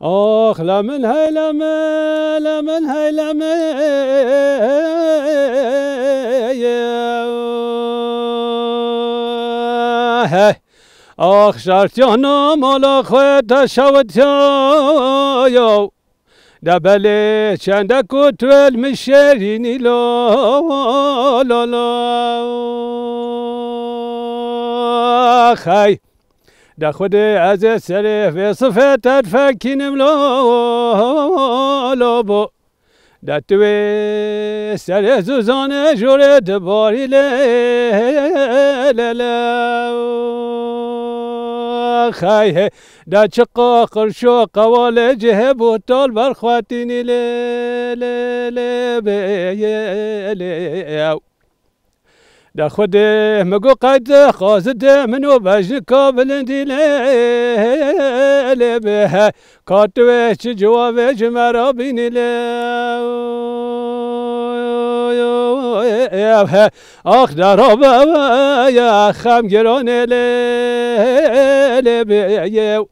آخ لمن هی لمن لمن هی لمن آخ شرطیانم مالا خود شود یا دبله چنده کتول میشرینی لا لا لا خی ده خود از سر و صفت فکینم لا لا با ده توی سر زوزانه جوره دباری لا خی ده چقا قرشو قوال جه بوتال برخواتینی لی ده خود مگو قد خازد منو بجن کابلندی لی به کاتوه چه جوابه جمرا بینی لی آخ درابه یا خم گرانه لی به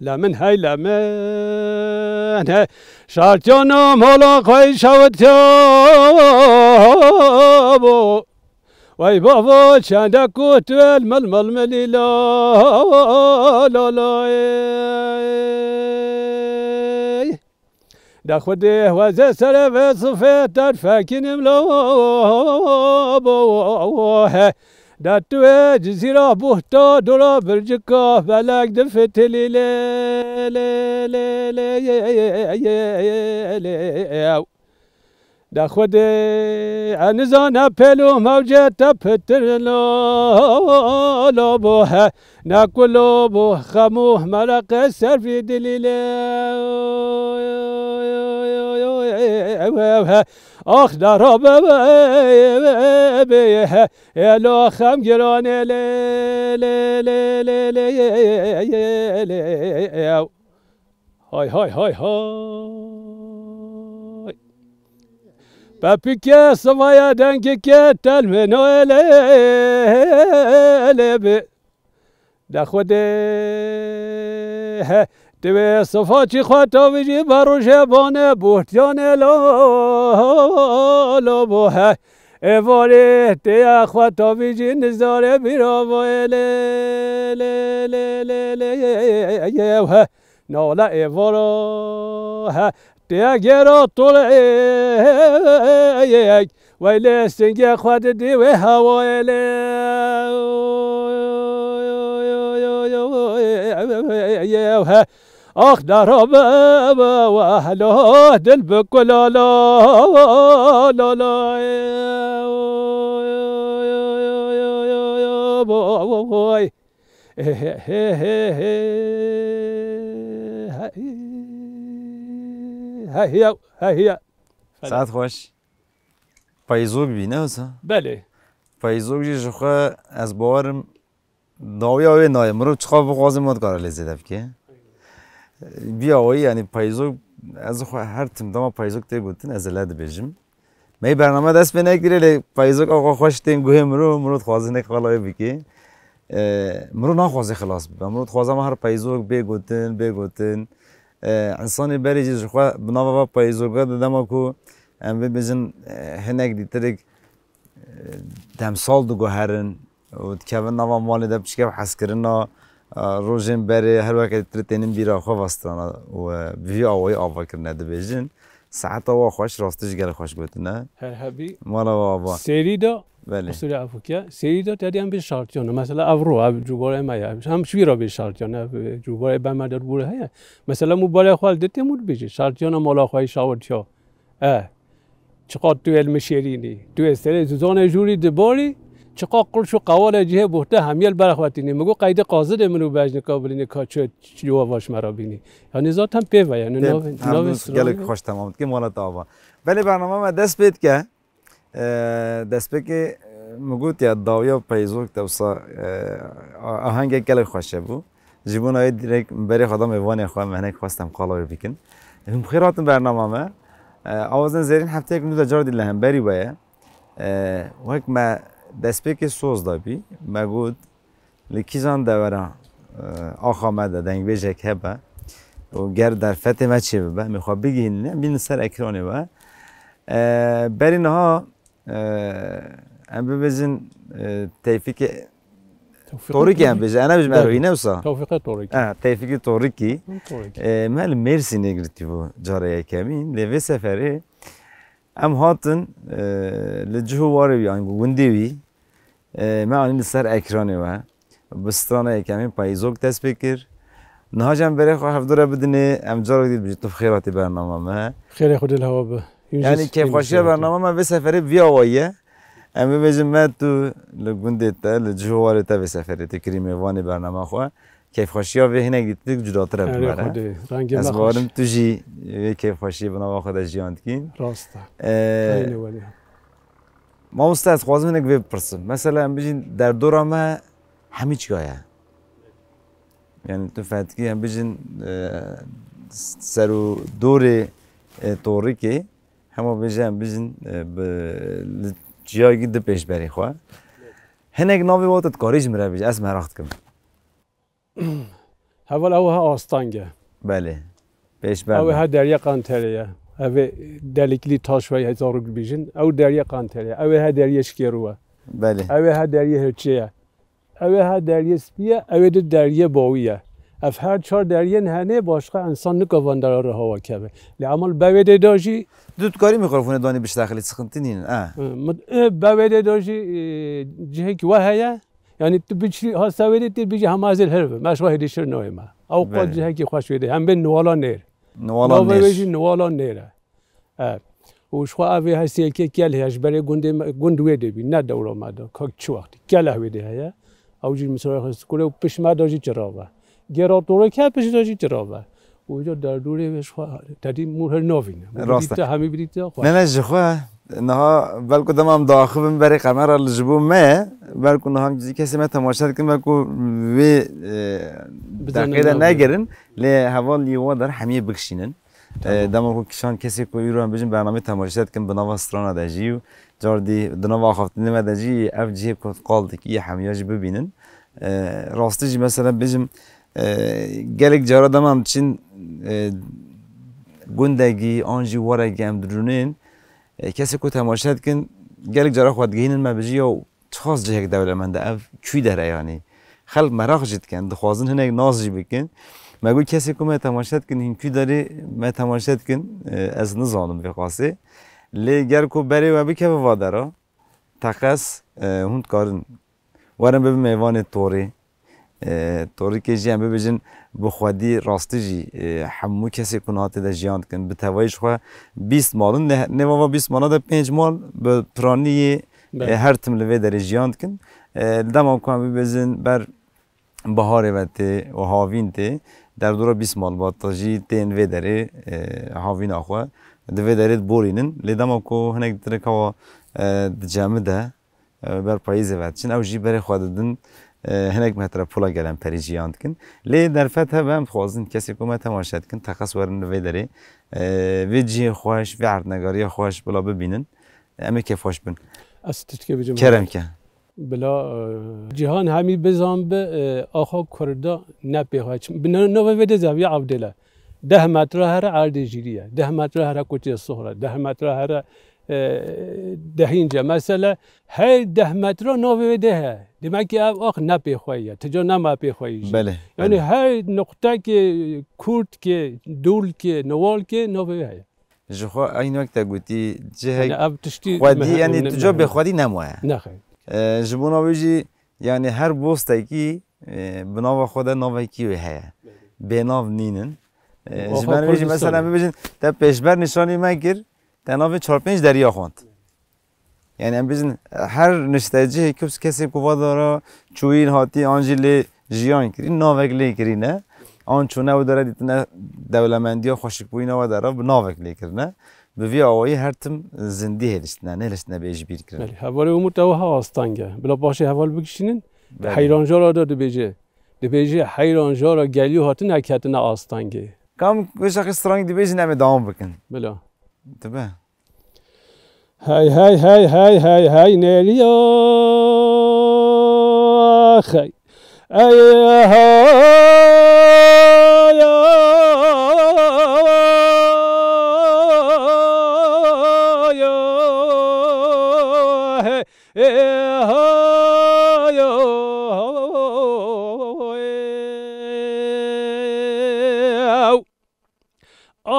لمن هی لمن شرطیانم حالا خواهی شود بو وای بابا چنده کتول مل ملی لا لا لا ده خود وزه سر و صفه در فکینم لا بو ده توی جزیره بوحتا دورا برجکا بلک دفتلی لی ده خود انزان پلو موجه تپتر لا بوه نکلو بو خموه مرق سرفی دلیل آخ درابه بیه الو خم گرانه لی های های های های بپیکه سوaya دنگی که تلمنو لی ده خود دوی صفا چی خواتا ویجی بروشه بانه بوحتیانه لا بوه ایواری تیا خواتا ویجی نزاره بیراوه لی نالا ایوارا تیا گیرا طول یک ویلی سنگی خواد دیوی هوای لی آخ درابه و اهلا دل بکلا لا لا لا بوی هیا ساعت خوش پایزوگ بینه هسته؟ بله پایزوگ جیش خواه از باورم داوی آوی نای مرو چخواه بخوازم مد کاره لیزیده بکه بیا آوی یعنی پایزوگ از خواه هر تیم داما پایزوگ تی گوتن از لد بجم می برنامه دست به نگیره لی پایزوگ آقا خوش تین گوه مرو خوازه نک خلای بکی مرو نخوازه خلاص بی مرو خوازه ما هر پایزوگ بگوتن انسانی بری جیش خواه بنابا پایزوگا دادم کو ام ببینن هنگ دیترک تمثال دو گوهرن و تکون نوا مالی دب چیکه حس کردن روزن بری هر وقت ترتینیم بیرا خواه وستران و بی آوای آوا کردن دبیجن ساعت آوا خوش راستش گل خوش گوید نه هر هبی مالا آوا سری دا بله اصول افریقا سری دا تدیم به شرطیانه مثلا افرو جوباره مایا هم شویرا به شرطیانه جوباره به مدار بوده هیا مثلا مبالغ خال دته مود بیچه شرطیانه مالا خوای شاورتیا چقدر تو علم شیرینی تو استر زوزان جوری دباری چقدر قرش و قوال جهه بوده همیل برخواتینی مگو قید قاضی منو بجن کابلینی کاچو جوابش مرا بینی یعنی ذات هم پیو یعنی نو گله خوش تمام که مالا تاوا ولی برنامه ما دست بید که دست به که مگوت یا داویا پیزوک توسا آهنگ گله خوشه بو جیبون های دیرک بری خدا میوانی خواه مهنک خواستم قالای بکن هم خیراتن برنامه ما آوازن زیرین هفته کنو دجار دیل هم بری باید وقت ما دست به که سوز دابی مگود لکیزان دوره آخا مده دنگ بیجه که با و گر در فتح ما چه با میخواد بگین نه بین سر اکرانه با بری نها ام ببزن توفیق طوریکی هم بجه انا بجم روی نوسا توفیق طوریکی توفیق طوریکی مال مرسی نگرتی بو جاره کمین لوی سفره ام هاتن لجهو واره بیان گوندیوی ما آنی سر اکرانه و بسترانه کمین پاییزوک دست بکر نهاجم بره خو هفدره بدنه ام جاره دید بجی تو خیراتی برنامه ما خیر خود الهوا به یعنی که خوشی برنامه ما به سفره ویا وایه ام ببینم ما تو لگوندی تا لجواره تا به سفره تکریمی وانی برنامه خواه کیف خوشی ها به هنگ دیدی جداتر ببره از وارم تو جی کیف خوشی بنا خود جیاند کین راسته ما استاد خوازم اینک بپرسم مثلا ام بجین در دورا ما همه چیه یعنی تو فاتکی ام بجین سرو دور طوری که همه بجین جایی گید پیش بری خواه هنگ ناوی وقت کاریج میره بیش از مرخت کم اول اوها آستانگه بله پیش بر اوها دریا قانتریه اوه دلیکلی تاشوی هزار بیشن او دریا قانتریه اوها دریا شکروه بله اوها دریا هرچیه اوها دریا سپیه اوه دریا باویه اف هر چهار دریا هنه باشقه انسان نکوان در آره هوا کبه لعمل باویده داشی دوت کاری میخوره دانی بیش داخلی سخنتی نین باویده داشی جهه که وحیه یعنی تو بیچی ها سویده تی بیچی هم از الهرب ماش واحدی شر نویمه او قد جهه که خوش ویده هم به نوالا نیر نوالا نیره وش خو اوی هستی که کل هیچ برای گندوی دی بی نه دور آمده که چه وقتی کل هویده هیا اوجی مثلا خست کوله و پیش ما داشی چرابه گراتوره که پیش داشی چرابه اوجا در دوره وش خو تدی مور نوینه راسته همی بدید نه نه جخوا نه بلکه دمام داخل برای قمر الجبو ما بلکه نه هم چیزی کسی ما تماشا کردیم بلکه وی دقیقه نگرن لی هوا لیوا در همیه بکشینن دما کو کشان کسی کو ایرو هم بجن برنامه تماشا کردیم بناوا استرانا دجیو جاردی دنوا خفت نما دجی اف جی کو قالدی کی همیاج ببینن راستجی مثلا بجم گلک جارا دمام چین گندگی آنجی ورگی هم درونین کسی کو تماشا کن گلک جارا خود گینن ما بجی او خاص جهک دولمنده اف کی داره یعنی خلق مراخ جد کن دخوازن هنگ نازجی بکن مگو کسی کو ما تماشا کن هین کی داره ما تماشا کن از نزانم به قاسه لی گر کو بری و بکه به وادارا تقص هند کارن ورم به میوان طوری که جیم ببینن بخوادی راستی جی همو کسی کنات ده جیاند کن به توایش خو 20 مالن نه و 20 مال ده 5 مال به پرانی هر تم لوی در جیاند کن دم امکان ببینن بر بهار وقتی و هاوین ته در دور 20 مال با تاجی تن و داره هاوین آخوا دوی داره بورینن لیدم کو هنگ داره که جامعه ده بر پاییز وقتشن او جی بر خوددن هنگ متر پولا گلم پریجیاند کن لی در فتح هم خوازن کسی که ما تماشا کن تخص ورن وی داره وی جی خوش وی عرضنگاری خوش بلا ببینن اما که خوش بن استت که بجم کرم که بلا جهان همی بزام به آخا کرده نپیخواه نوه ویده زاویه عبدالله 10 متر هر عرض جیریه 10 متر هر کوچه صخره 10 متر هر دهینجا مثلا هر 10 متر نوه ده demek ki آخ نپیخواه تجا نمپیخواه بله یعنی هر نقطه که کرد که دول که نوال که نوه هست جخوا این وقت گویی جه تشتی خودی یعنی تجا به خودی نموه نه خیر جبونا بیجی یعنی هر بوسته کی بناو خدا نوه کی هست به ناو نینن جبان بیجی مثلا ببینید تا پیشبر نشانی مگر تناوی 4-5 دریا خواند یعنی هم بیشتر هر نشتهجی کسی کووا داره چوین هاتی آنجیلی جیان کری ناوگلی کری نه آن چونه و داره دیتنه دولمندی ها خوشکویی نوا داره به ناوگلی کرنه به وی آوایی هر تم زندی هلیست نه نهلیست نه بیش بیر کرد. هواره امور تو ها آستانگه بلا باشه هوال بکشینن حیرانجا را داد بیجه بیجه حیرانجا را گلیو هات نکهت نه آستانگه کام وش اخسترانگ دی بیجه نمی دام بکن. بلا. تبه. هی نریا خی ای ها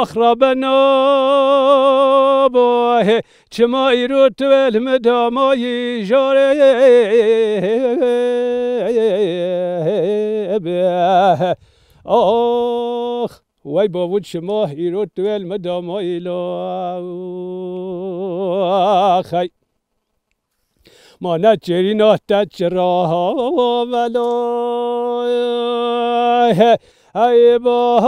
آخرابنا باه چما ایرو تو المدامای جاره آخ وای باود شما ایرو تو المدامای لا خی ما نچری نهتت چرا ولا ای با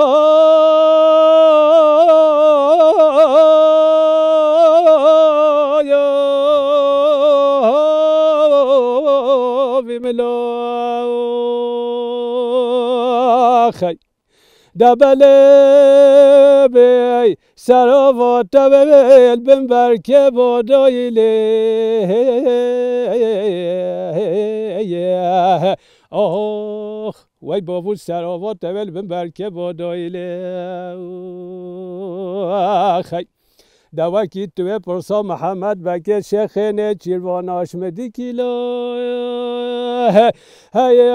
خی دبل بی سراوات بل بن برکه بادایله آخ وای باوود سراوات بل بن برکه بادایله خی دوکی توی پرسا محمد بکر شیخ نه چیروان آشمدی کیلا هی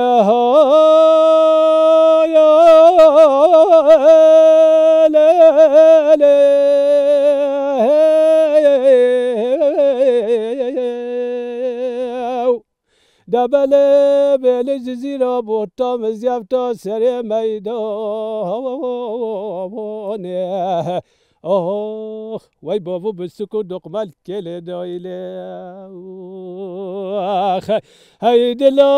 دبل بل جزیرا بوتا مزیفتا سر میدانه آخ وای بابو بسکو دقمل کل دایله آخ هی دلا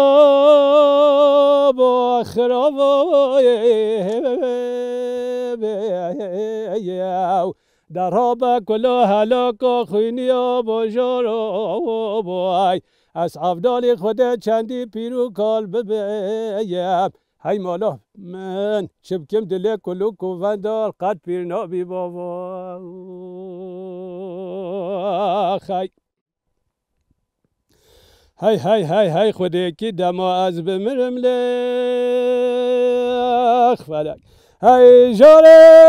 با خراب در ها کلا هلاکا خونیا با جارا بای از افدال خود چندی پیرو کال ببیم هی مالا من شبکم دل کلو کوفندار قد پیر نابی بابا خی هی خودی که دما از بمرم لخ فلک هی جاره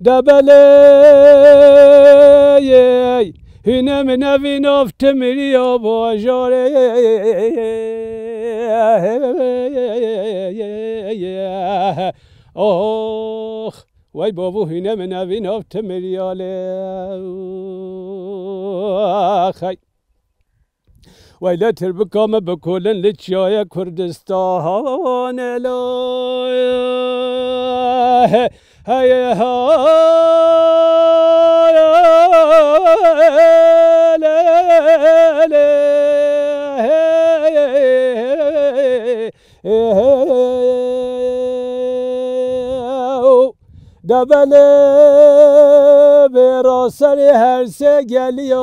دبل هنا من نوی نفت مریا باجاره آخ وای بابو هنا من نوی نفت مریاله خی ویلا تربکام بکلن لچیای کردستان لا هی دبل براسر هر سه گلیو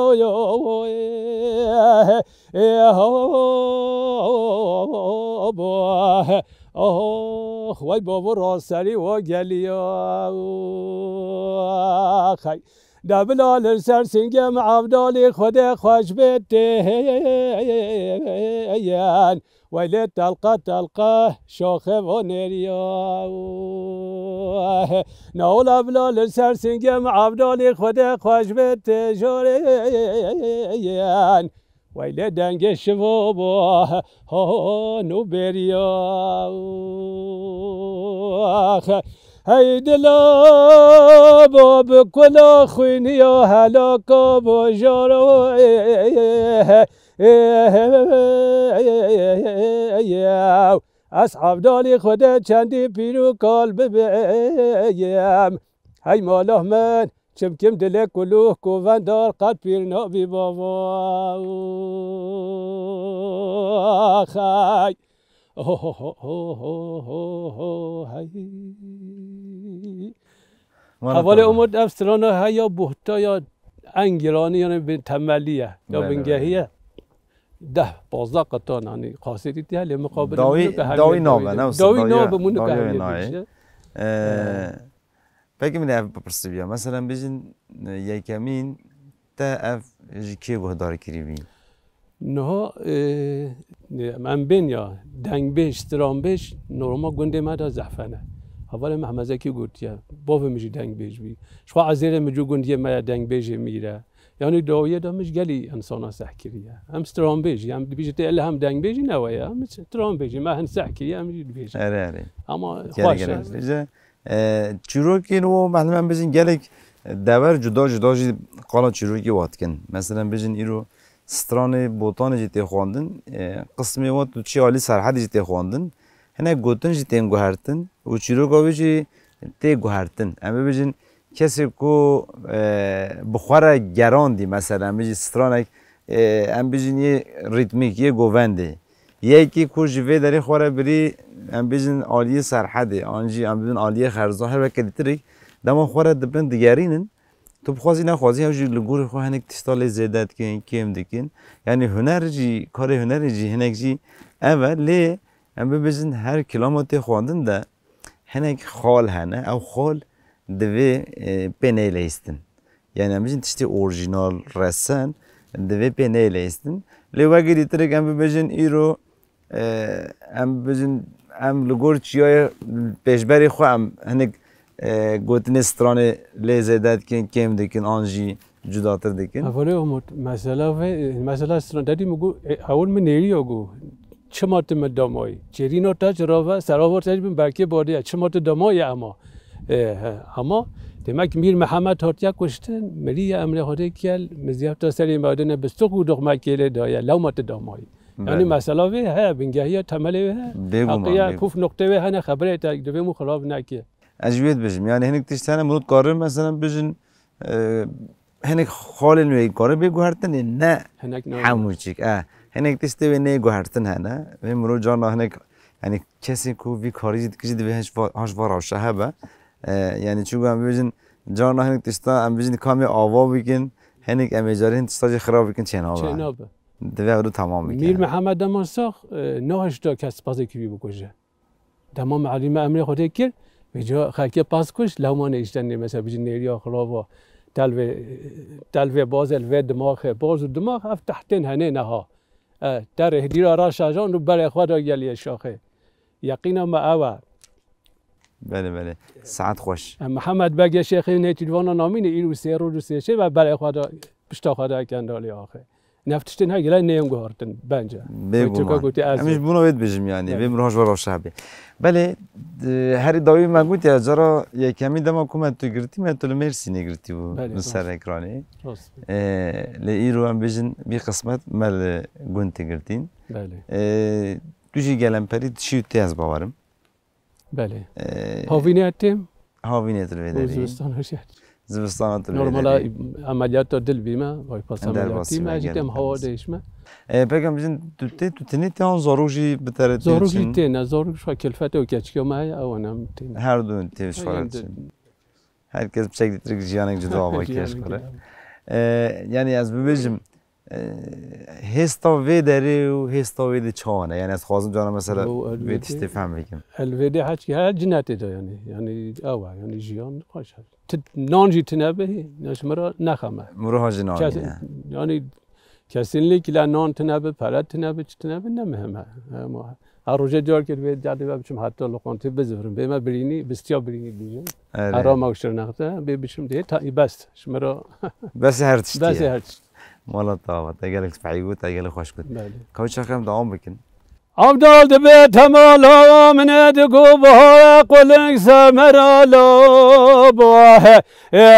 آخ وای بابا راسری و گلیا خی دبل آل سر سنگم عبدالی خود خوش بتین ویلی تلقه شاخه و نریا نول ابلال سر سنگم عبدالی خود خوش بتین ویلی دنگ شوا با نو بریا هی دلا با بکلا خوینیا هلاکا با جارو از عبدالی خود چندی پیرو کال ببیم هی مالا من چمکم دل کلوه کوفندار قد پیر نابی بابا خی حوال امود افسرانه ها یا بحتا یا انگرانی یا به تملیه یا بنگهیه 10-15 قطعه نانی قاصدی تیه مقابل داوی نامه داوی نامه مونو که همیشه بگی من اف بپرسی بیا مثلا بجین یکمین تا اف جکی بهدار کری بین نه من بین یا دنگ بیش ترام بیش نورما گنده ما دا زعفنه اول محمد کی گوتیا باو میجی دنگ بیج بی شو عزیره مجو گندی ما دنگ بیج میره یعنی داویه دامش گلی انسان سحکریه هم سترام بیجی هم بیجت الا هم دنگ بیجی نوایه هم سترام بیجی ما هن سحکریه هم بیجی آره اما خواهشه چیروکی نو معلومه بزین گلک دور جدا جی قالا چیروکی وات کن مثلا بزین ایرو ستران بوتان جیت خواندن قسمی وات چی عالی سرحد جیت خواندن هنه گوتن جیتن گوهرتن و چیروکاوی جی تی گوهرتن اما بزین کسی کو بخوره گراندی مثلا بزین سترانک ام بزین یه ریتمیک یه گوونده یکی کو جوی داری خوره بری ام بزین عالی سرحده آنجی ام بزین عالی خرزا هر وقت دیتری دما خوره دبن دیگرینن تو بخوازی نخوازی هاوجی لگور خو هنگ تستال زیادت کن کم دکن یعنی هنر جی کار هنر جی هنگ جی اول لی ام بزین هر کلامتی خواندن ده هنگ خال هنه او خال دوی پنیل ایستن یعنی ام بزین تشتی اورجینال رسن دوی پنیل ایستن لی وقتی دیترک ام بزین ایرو ام بزین ام لگور چیای پیشبری خو ام هنگ گوتن استرانه لذت کن کم دکن آنجی جداتر دکن. اولی امید مثلا استران دادی مگو اول من نیری آگو چه مات مدامایی چرینو تا چراوه سراور تاج بیم برکی بادیه چه مات دامایی اما demek Mir Muhammed hatya kuştun meriye emre hode kel meziyafta seri madene bestuq dogma kele daya lawmat damay yani mesela ve ha bingahiye temeli ve haqiya puf nokta ve hana habere ta deve mu kharab naki اجوید بجیم یعنی هنگ تیشتن مرد کاره مثلا بجن هنگ خال نوی کاره بگو هرتن نه هموچیک هنگ تیشته و نه گوهرتن هنه و مرد جانا هنگ یعنی کسی کو وی کاری جد کجید به هاش وارا شهبه یعنی چون هم بجن جانا هنگ تیشته هم بجن کامی آوا بگن هنگ امیجاری هنگ تیشته خراب بگن چنابه دوی رو تمام بگن میر محمد دماساخ نهش دا کس پازه کی بکشه تمام معلومه امر خودی کرد بجا خاکی پاس کش لومان ایشتن مثلا بجی نیریا خلاوا تلوه باز الوه دماغ باز دماغ اف تحتین هنه نها در هدیرا را شاجان رو برای خود گلی شاخه یقینا ما اوا بله ساعت خوش محمد بگه شیخ نیتیدوانا نامینه ایرو سه رو سه و برای خود پشتا خود کندالی آخه نفتشتن ها گلای نیم گهارتن بنجا بگو همیش بونو بید بجیم یعنی بیم روش ورا شعبه بله هر داوی مگوت یا جرا یک کمی دما کومت تو گرتی من تو مرسی نگرتی و سر اکرانی لی ایرو هم بجن بی قسمت مال گونت گرتین بله دوشی گلم پرید چی تی از باورم بله هاوینیتیم هاوینیت رو بداری زمستان نرمالا عملیات دل بیمه وای پاس عملیاتی ماجیدم هوا دیشمه بگم بزن تو تان زاروجی بتره زاروجی تین زاروج و کلفت و کچکی مای آوانم تین هر دو تیش فرات هر کس بشکل ترک جیانک جدا آوای کش کنه یعنی از ببیجم هستا وی داری و هستا وی دی چانه یعنی از خواستم جانا مثلا وی تشتی فهم بگم الویدی هر جنتی دا یعنی آوا یعنی جیان خوش هست نانجی تنبه نشمرا نخمه مرو هاجی نانی یعنی کسی لیک نان تنبه پرد تنبه چی تنبه نمهمه هر روزه جار کرد به جاده بچم حتی لقانتی بزورم به ما برینی بسیار برینی بیشم آرام آوشتر نخته به بچم دیه تا بست شمرا بس هر تشتی بس هر تشتی مالا طاوة تاجلك تفعيقو تاجلك خوش كنت كوي شاكم دعوم بكن عبدال دبيت مالا من ادقو بها قلنك سمرا لو بها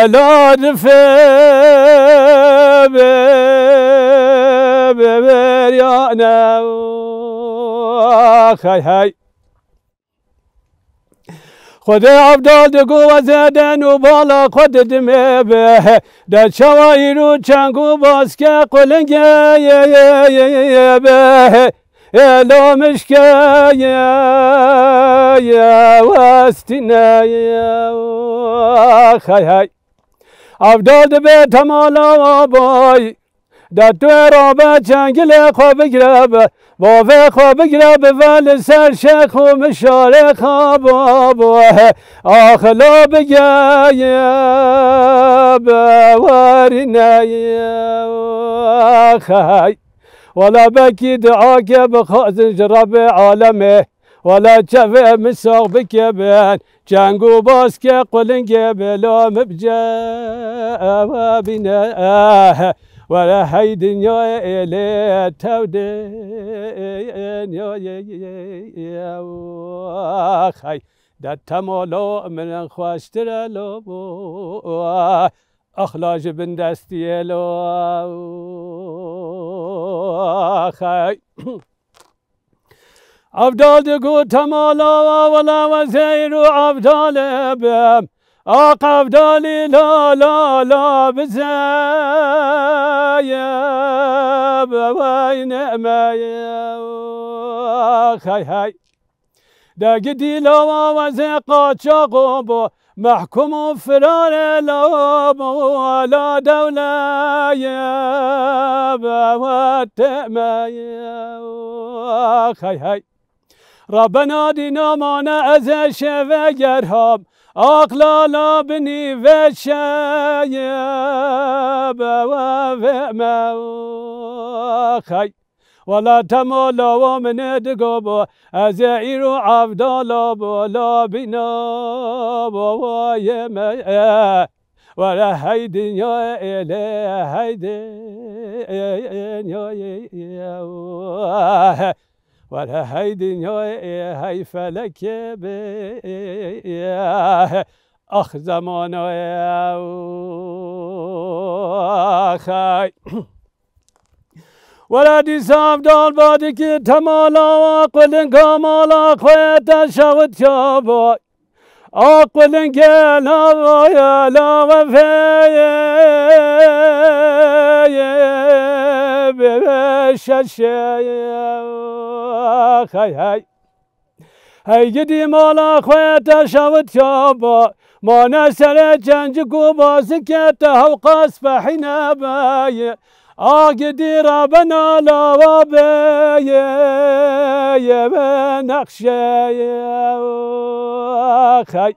لا دفي ببريانا خاي هاي خود عبدال دقو وزدن و بالا خود دمه به در شوایرو چنگو باز که قلنگ به لا مشکه وستینه خی های عبدال به تمالا بای در تو رابه چنگل خواب گربه باوه خواب گربه ولی سر شیخ و مشاره خواب آخلا بگه بوارینه خی ولا بكي دعاك بخازن جرب عالمه ولا شفه مساق بكبن جنگو باز که قلنگ بلا مبجا بنا ولا هاي دنيا إلي تودين يا خاي ده تمالو من خواشتر لو أخلاج بن دستي لو خاي عبدال دقو تمالا ولا وزير عبدال بهم آق عبدالي لا لا لا بزايب وين ما خاي هاي دا قدي لو وزيقات شغوب محكوم فرار لوب ولا دولة ياب واتما خاي هاي ربنا دينا مانا أزا شفا يرهب أقلالا بني وشايب وفما خاي ولا تمالا ومن دقابا أزعير عبدالا بولا بنا ويما ولا هيدن يا إله هيدن يا ولا هيدن يا هي فلك يا أخ زمان يا خاي ولا دي سام دال بادك تمالا وقلن كمالا خويت شوت شابا أقلن كلا يا لا وفي بششيا خاي هاي هاي جدي مالا خويت شوت شابا ما نسل جنجكو باسكته وقاس فحنا باي أقدي ربنا لا وبي بنقشي خاي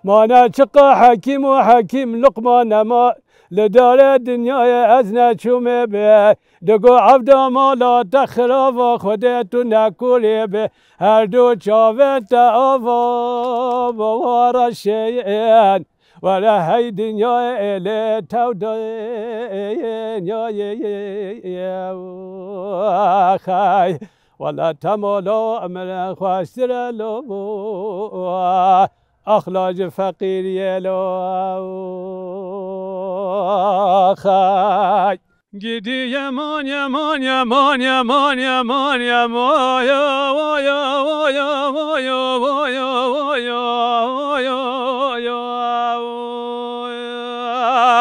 ما نشق حكيم وحكيم لقمان ما لدار الدنيا أزنا شومي به دقو عبد ما لا تخرب خدت نكولي به هر دو شافت أفا بوار الشيئين ولا هاي دنيا إلي تودين يا خاي ولا تمولو من خواشتر لو أخلاج فقير يلو خاي جدي يمان يمان يمان يمان يمان يمان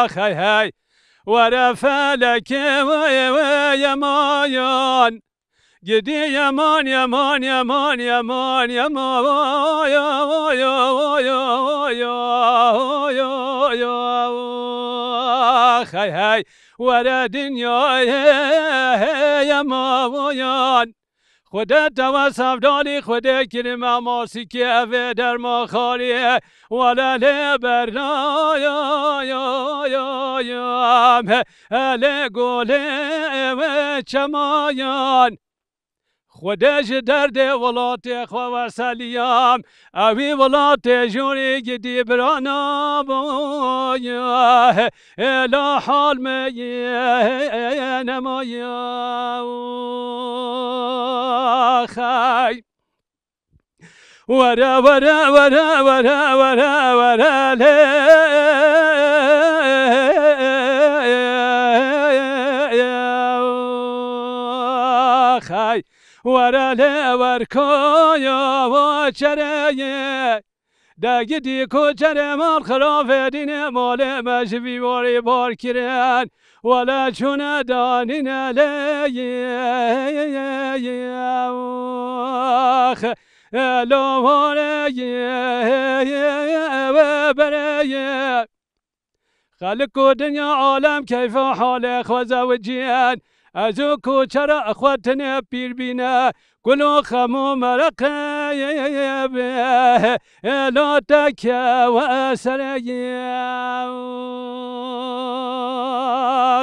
خاي هاي ورا فلك ويمان جدي يمان يمان يمان يمان يمان خاي هاي ورا دنيا يمان خدا توسف داری خدا کریم ماسی که اوه در ما خالیه ولا لبرنا یا لگوله و چمایان خودش درد ولات خوا سلیام اوی ولات جوری گدی برانا بایا الا حال می نمایا خای ورا ورا ورا ورا ورا ورا خای ورا ورکایا و چره دگیدی کوچر مال خلاف دین مال مجبی واری بار کرن ولا چون دانین لیخ لواره و بره خلق و دنیا عالم کیف حال خوزه و جیان از او کوچر اخوتن پیر بینه گلو خمو مرقه به لا تکه و اثر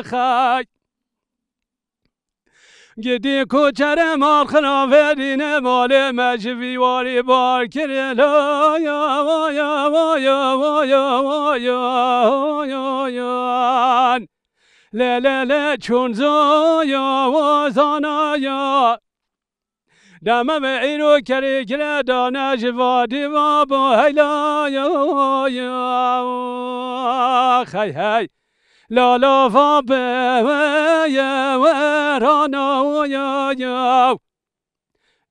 خاک گدی کوچر مال خنافرین مال مجوی واری بار کرد یا ل چون زایا و زانایا دمم ایرو کری کره دانه جوادی و با هیلایا خی هی لالا و به و رانا یا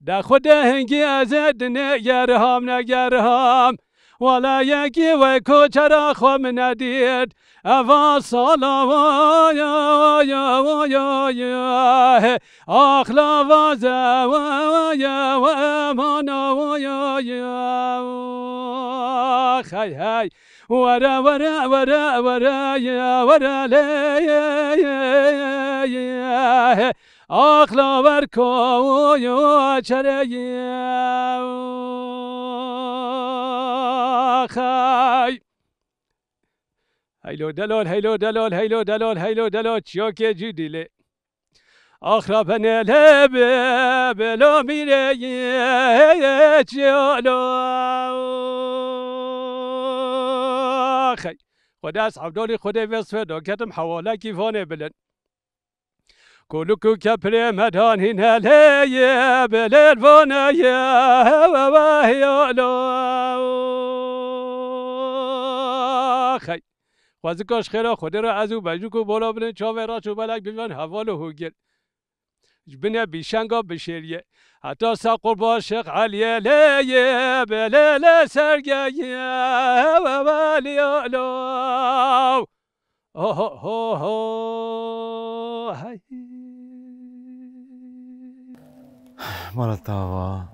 در خود هنگی از نگرهم نگرهم ولا یکی و کوچرا خم ندید اوا سالا و یا اخلا و یا و مانا و یا خی هی ورا ورا ورا ورا یا ورا لی اخلا ورکو یا چره خی هیلو دلال هیلو دلال هیلو دلال هیلو دلال چیا که جدیله آخرا پنله بلا میره چیالو خی خدا از عبدالی خدا وصفه داکتم حواله کیفانه بلن کلوکو کپره مدان هیناله بلل وانه و هیالو خی خوازی کاش خیرا خدا را از او بجو کو بالا بنه چاوه را چو بلک بیوان حوالو هوگل بنه بیشنگا بشیریه حتی ساقر با شیخ علیه لیه بلیل سرگیه و ولیالو مالتاوا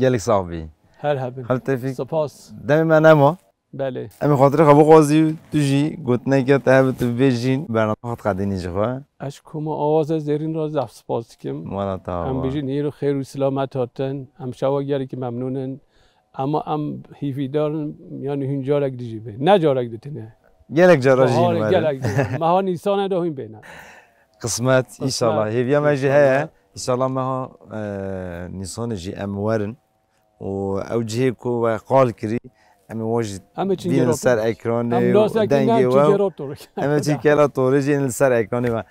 گلک صاحبی هر هبین حال تفیق سپاس دمی من اما بله امی خاطر خبو قاضی تو جی گوتنه که تهب تو بیجین برنامه خاط قدینی جخوا اش کما آواز زیرین را زفت سپاس کم مالتاوا هم بیجین نیرو خیر و سلامت هاتن هم شواگری که ممنونن اما هم هیفی دارن یعنی هین جارک دیجی به نه جارک دیتنه گلک جارا جین بهار مره گلک دیتنه مها نیسان دو هین بینن قسمت ایشالله هیویا مجی هیا ایشالله مها نیسان جی امورن و او جهه کو و قال کری امی واجد همه چی بین گرات سر اکران هم لاسه که نه دنگی چی و گرات تورک اما چی کلا طوره جین سر اکرانی و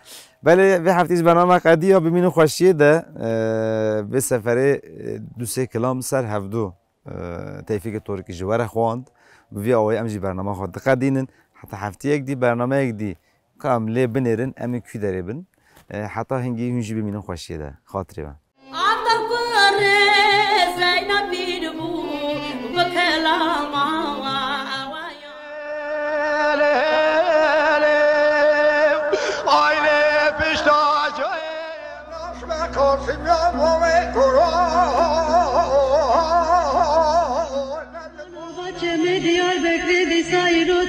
بله به هفتیز برنامه قدی ها ببینو خوشیه ده به سفره دو سه کلام سر هفدو تیفیک ترکی جواره خواند بوی آوای امجی برنامه خواند قدینن حتی هفته یک دی برنامه یک دی کامله بنرن امی کی داره بن حتی هنگی هنجی ببینو خوشیه ده خاطری من Diyarbakır